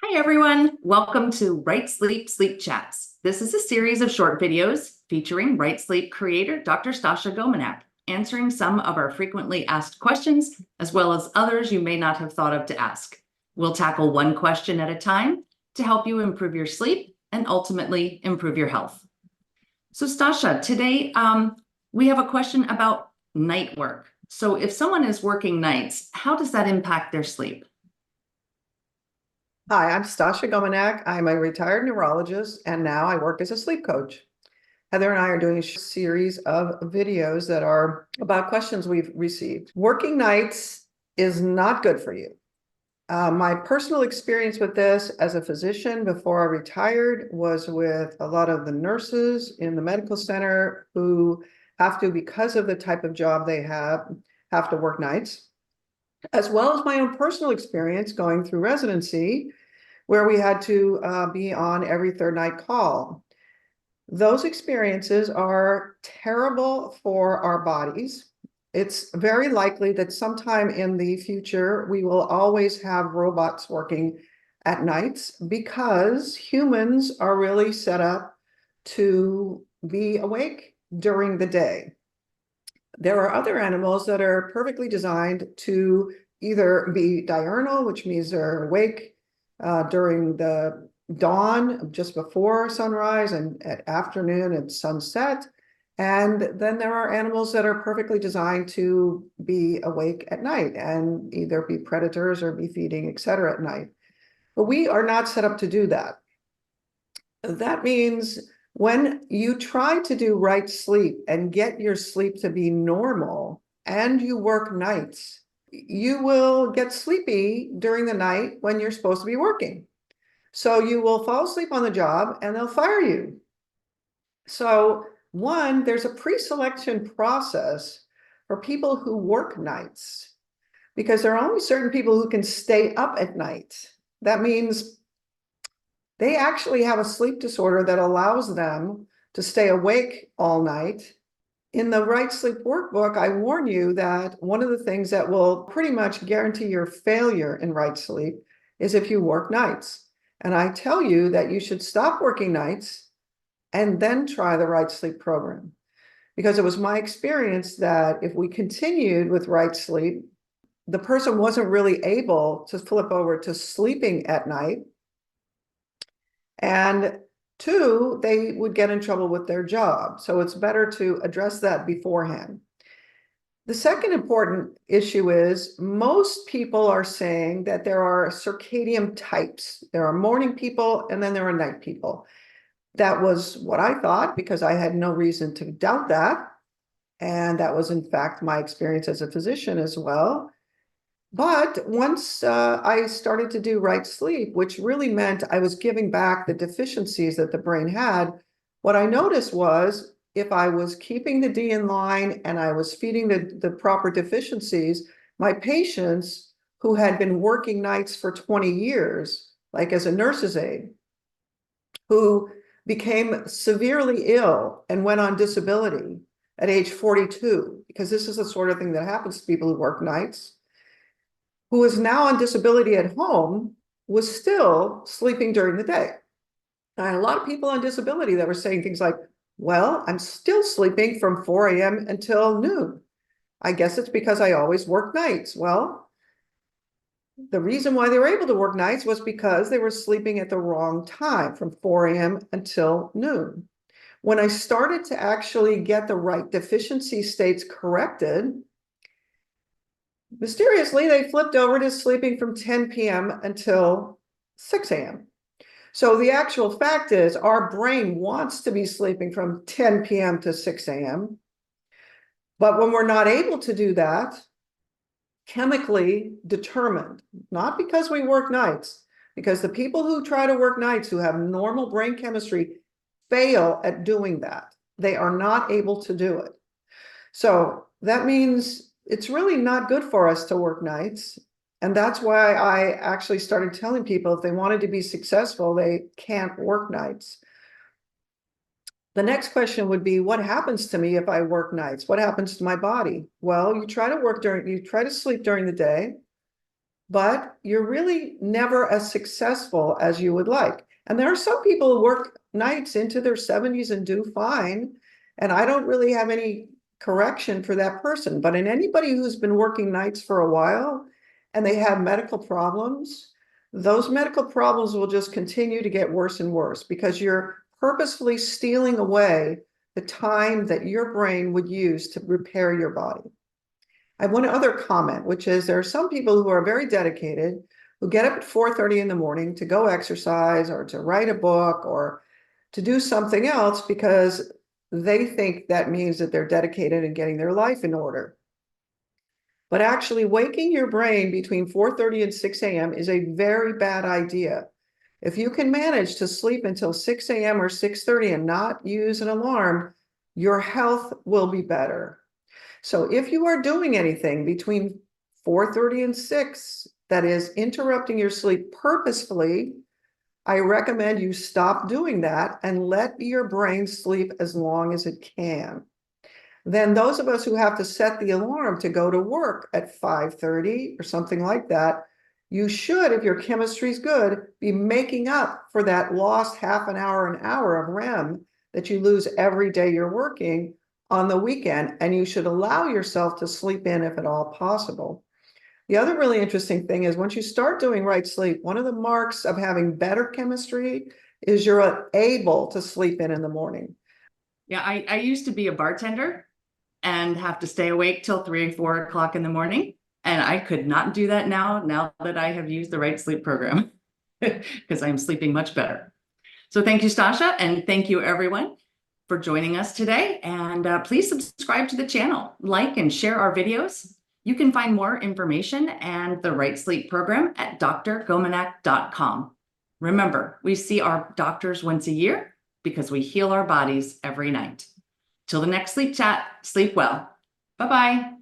Hi, everyone. Welcome to RightSleep Sleep Chats. This is a series of short videos featuring RightSleep creator Dr. Stasha Gominak, answering some of our frequently asked questions, as well as others you may not have thought of to ask. We'll tackle one question at a time to help you improve your sleep and ultimately improve your health. So Stasha, today we have a question about night work. So if someone is working nights, how does that impact their sleep? Hi, I'm Stasha Gominak. I'm a retired neurologist, and now I work as a sleep coach. Heather and I are doing a series of videos that are about questions we've received. Working nights is not good for you. My personal experience with this as a physician before I retired was with a lot of the nurses in the medical center who have to, because of the type of job they have to work nights, as well as my own personal experience going through residency, where we had to be on every third night call. Those experiences are terrible for our bodies. It's very likely that sometime in the future, we will always have robots working at nights because humans are really set up to be awake during the day. There are other animals that are perfectly designed to either be diurnal, which means they're awake during the dawn, just before sunrise, and at afternoon and sunset. And then there are animals that are perfectly designed to be awake at night and either be predators or be feeding, et cetera, at night. But we are not set up to do that. That means when you try to do right sleep and get your sleep to be normal and you work nights, you will get sleepy during the night when you're supposed to be working. So you will fall asleep on the job and they'll fire you. So one, there's a pre-selection process for people who work nights because there are only certain people who can stay up at night. That means they actually have a sleep disorder that allows them to stay awake all night. In the Right Sleep workbook, I warn you that one of the things that will pretty much guarantee your failure in right sleep is if you work nights. And I tell you that you should stop working nights and then try the Right Sleep program. Because it was my experience that if we continued with Right Sleep, the person wasn't really able to flip over to sleeping at night. And two, they would get in trouble with their job. So it's better to address that beforehand. The second important issue is most people are saying that there are circadian types. There are morning people and then there are night people. That was what I thought because I had no reason to doubt that. And that was in fact my experience as a physician as well. But once I started to do right sleep, which really meant I was giving back the deficiencies that the brain had, what I noticed was if I was keeping the D in line and I was feeding the proper deficiencies, my patients who had been working nights for 20 years, like as a nurse's aide, who became severely ill and went on disability at age 42, because this is the sort of thing that happens to people who work nights, who is now on disability at home, was still sleeping during the day. And a lot of people on disability that were saying things like, well, I'm still sleeping from 4 a.m. until noon. I guess it's because I always work nights. Well, the reason why they were able to work nights was because they were sleeping at the wrong time from 4 a.m. until noon. When I started to actually get the right deficiency states corrected, mysteriously, they flipped over to sleeping from 10 p.m. until 6 a.m. So the actual fact is our brain wants to be sleeping from 10 p.m. to 6 a.m. But when we're not able to do that, chemically determined, not because we work nights, because the people who try to work nights who have normal brain chemistry fail at doing that. They are not able to do it. So that means it's really not good for us to work nights. And that's why I actually started telling people if they wanted to be successful, they can't work nights. The next question would be, what happens to me if I work nights? What happens to my body? Well, you try to sleep during the day, but you're really never as successful as you would like. And there are some people who work nights into their 70s and do fine. And I don't really have any correction for that person. But in anybody who's been working nights for a while and they have medical problems, those medical problems will just continue to get worse and worse because you're purposefully stealing away the time that your brain would use to repair your body. I have one other comment, which is there are some people who are very dedicated, who get up at 4:30 in the morning to go exercise or to write a book or to do something else because they think that means that they're dedicated and getting their life in order. But actually waking your brain between 4:30 and 6 a.m. is a very bad idea. If you can manage to sleep until 6 a.m. or 6:30 and not use an alarm, your health will be better. So if you are doing anything between 4:30 and 6 that is interrupting your sleep purposefully, I recommend you stop doing that and let your brain sleep as long as it can. Then those of us who have to set the alarm to go to work at 5:30 or something like that, you should, if your chemistry is good, be making up for that lost half an hour of REM that you lose every day you're working on the weekend, and you should allow yourself to sleep in if at all possible. The other really interesting thing is once you start doing right sleep, one of the marks of having better chemistry is you're able to sleep in the morning. Yeah, I used to be a bartender and have to stay awake till 3 or 4 o'clock in the morning. And I could not do that now that I have used the Right Sleep program because I'm sleeping much better. So thank you, Stasha, and thank you everyone for joining us today. And please subscribe to the channel, like and share our videos. You can find more information and the Right Sleep program at drgominak.com. Remember, we see our doctors once a year because we heal our bodies every night. Till the next sleep chat, sleep well. Bye-bye.